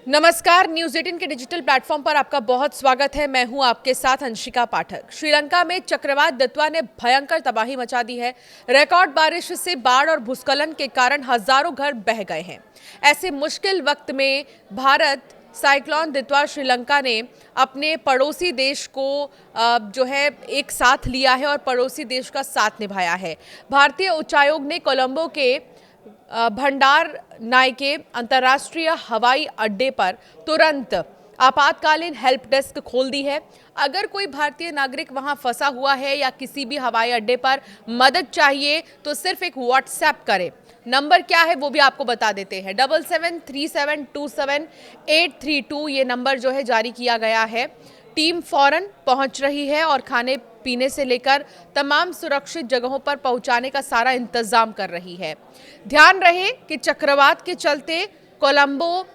नमस्कार, न्यूज 18 के digital platform पर आपका बहुत स्वागत है। मैं हूं आपके साथ अंशिका पाठक। श्रीलंका में चक्रवात दित्वा ने भयंकर तबाही मचा दी है। रिकॉर्ड बारिश से बाढ़ और भूस्खलन के कारण हजारों घर बह गए हैं। ऐसे मुश्किल वक्त में भारत साइक्लोन दित्वा श्रीलंका ने अपने पड़ोसी देश को जो है एक साथ लिया है और पड़ोसी देश का साथ निभाया है। भारतीय उच्चायोग ने कोलंबो के भंडार नायके अंतर्राष्ट्रीय हवाई अड्डे पर तुरंत आपातकालीन हेल्प डेस्क खोल दी है। अगर कोई भारतीय नागरिक वहां फंसा हुआ है या किसी भी हवाई अड्डे पर मदद चाहिए तो सिर्फ एक व्हाट्सएप करे। नंबर क्या है वो भी आपको बता देते हैं। 773727 ये नंबर जो है जारी किया गया है। टीम फौरन पहुंच रही है और खाने पीने से लेकर तमाम सुरक्षित जगहों पर पहुंचाने का सारा इंतजाम कर रही है। ध्यान रहे कि चक्रवात के चलते कोलंबो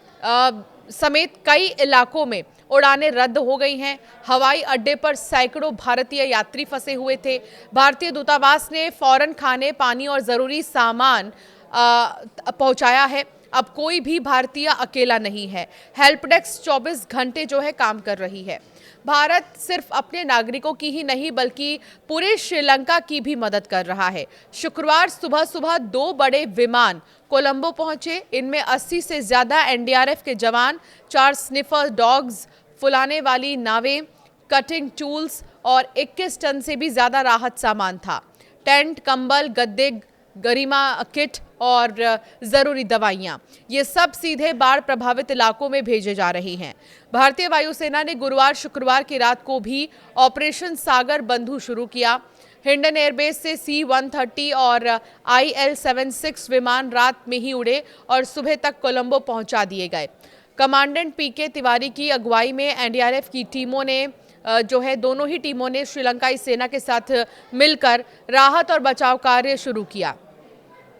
समेत कई इलाकों में उड़ानें रद्द हो गई हैं। हवाई अड्डे पर सैकड़ों भारतीय यात्री फंसे हुए थे। भारतीय दूतावास ने फौरन खाने, पानी और जरूरी सामान पहुंचाया है। अब कोई भी भारतीय अकेला नहीं है। हेल्प डेस्क 24 घंटे जो है काम कर रही है। भारत सिर्फ अपने नागरिकों की ही नहीं बल्कि पूरे श्रीलंका की भी मदद कर रहा है। शुक्रवार सुबह सुबह 2 बड़े विमान कोलंबो पहुंचे। इनमें 80 से ज्यादा एनडीआरएफ के जवान, 4 स्निफर डॉग्स, फुलाने वाली नावें, कटिंग टूल्स और 21 टन से भी ज्यादा राहत सामान था। टेंट, कंबल, गद्दे, गरिमा किट और जरूरी दवाइयां, ये सब सीधे बाढ़ प्रभावित इलाकों में भेजे जा रही हैं। भारतीय वायुसेना ने गुरुवार शुक्रवार की रात को भी ऑपरेशन सागर बंधु शुरू किया। हिंडन एयरबेस से C-130 और IL-76 विमान रात में ही उड़े और सुबह तक कोलंबो पहुंचा दिए गए। कमांडेंट PK तिवारी की अगुवाई में एनडीआरएफ की टीमों ने जो है दोनों ही टीमों ने श्रीलंकाई सेना के साथ मिलकर राहत और बचाव कार्य शुरू किया।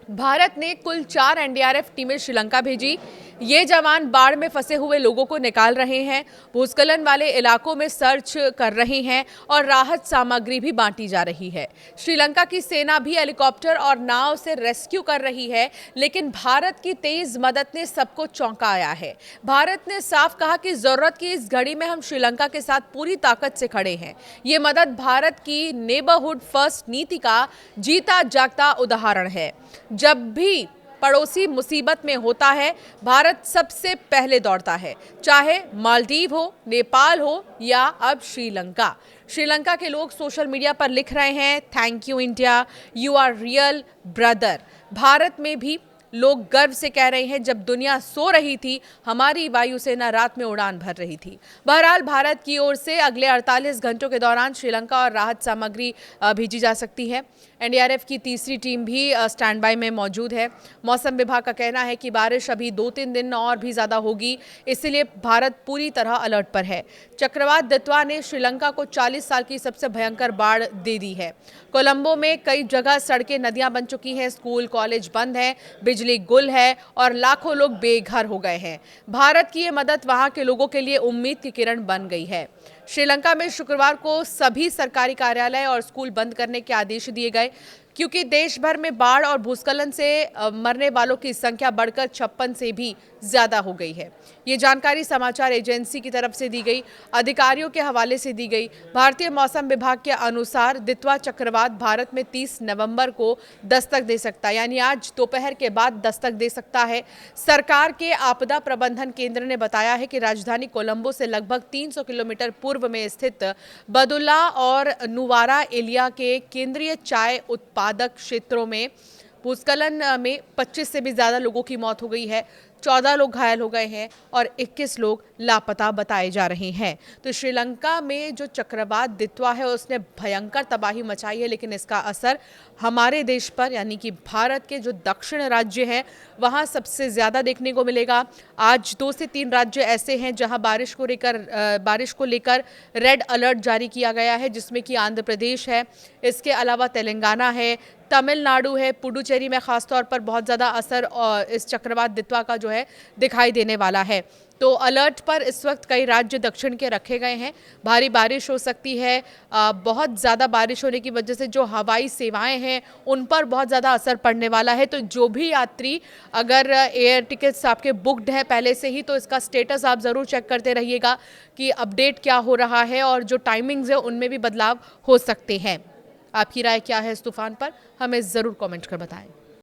भारत ने कुल 4 एनडीआरएफ टीमें श्रीलंका भेजी। ये जवान बाढ़ में फंसे हुए लोगों को निकाल रहे हैं, भूस्खलन वाले इलाकों में सर्च कर रहे हैं और राहत सामग्री भी बांटी जा रही है। श्रीलंका की सेना भी हेलीकॉप्टर और नाव से रेस्क्यू कर रही है, लेकिन भारत की तेज मदद ने सबको चौंकाया है। भारत ने साफ कहा कि जरूरत की इस घड़ी में हम श्रीलंका के साथ पूरी ताकत से खड़े हैं। ये मदद भारत की नेबरहुड फर्स्ट नीति का जीता जागता उदाहरण है। जब भी पड़ोसी मुसीबत में होता है, भारत सबसे पहले दौड़ता है, चाहे मालदीव हो, नेपाल हो या अब श्रीलंका। श्रीलंका के लोग सोशल मीडिया पर लिख रहे हैं, thank you India, you are real brother. Bharat में भी लोग गर्व से कह रहे हैं, जब दुनिया सो रही थी हमारी वायुसेना रात में उड़ान भर रही थी। बहरहाल भारत की ओर से अगले 48 घंटों के दौरान श्रीलंका और राहत सामग्री भेजी जा सकती है। एनडीआरएफ की तीसरी टीम भी स्टैंड बाय में मौजूद है। मौसम विभाग का कहना है कि बारिश अभी 2-3 दिन और भी ज़्यादा होगी, इसलिए भारत पूरी तरह अलर्ट पर है। चक्रवात दित्वा ने श्रीलंका को 40 साल की सबसे भयंकर बाढ़ दे दी है। कोलंबो में कई जगह सड़कें नदियां बन चुकी हैं, स्कूल कॉलेज बंद हैं, बिजली गुल है और लाखों लोग बेघर हो गए हैं। भारत की ये मदद वहां के लोगों के लिए उम्मीद की किरण बन गई है। श्रीलंका में शुक्रवार को सभी सरकारी कार्यालय और स्कूल बंद करने के आदेश दिए गए, क्योंकि देश भर में बाढ़ और भूस्खलन से मरने वालों की संख्या बढ़कर 56 से भी ज्यादा हो गई है। ये जानकारी समाचार एजेंसी की तरफ से दी गई, अधिकारियों के हवाले से दी गई। भारतीय मौसम विभाग के अनुसार दित्वा चक्रवात भारत में 30 नवंबर को दस्तक दे सकता है, यानी आज दोपहर के बाद दस्तक दे सकता है। सरकार के आपदा प्रबंधन केंद्र ने बताया है कि राजधानी कोलंबो से लगभग 300 किलोमीटर पूर्व में स्थित बदुल्ला और नुवारा एलिया के केंद्रीय चाय उत्पादक क्षेत्रों में भूस्खलन में 25 से भी ज्यादा लोगों की मौत हो गई है, 14 लोग घायल हो गए हैं और 21 लोग लापता बताए जा रहे हैं। तो श्रीलंका में जो चक्रवात दित्वा है उसने भयंकर तबाही मचाई है, लेकिन इसका असर हमारे देश पर यानी कि भारत के जो दक्षिण राज्य हैं वहाँ सबसे ज़्यादा देखने को मिलेगा। आज 2 से 3 राज्य ऐसे हैं जहाँ बारिश को लेकर रेड अलर्ट जारी किया गया है, जिसमें कि आंध्र प्रदेश है, इसके अलावा तेलंगाना है, तमिलनाडु है, पुडुचेरी में ख़ास तौर पर बहुत ज़्यादा असर इस चक्रवात दित्वा का जो है दिखाई देने वाला है। तो अलर्ट पर इस वक्त कई राज्य दक्षिण के रखे गए हैं। भारी बारिश हो सकती है। बहुत ज़्यादा बारिश होने की वजह से जो हवाई सेवाएं हैं उन पर बहुत ज़्यादा असर पड़ने वाला है। तो जो भी यात्री अगर एयर टिकट्स आपके बुकड हैं पहले से ही, तो इसका स्टेटस आप ज़रूर चेक करते रहिएगा कि अपडेट क्या हो रहा है, और जो टाइमिंग्स है उनमें भी बदलाव हो सकते हैं। आपकी राय क्या है इस तूफान पर, हमें ज़रूर कमेंट कर बताएं।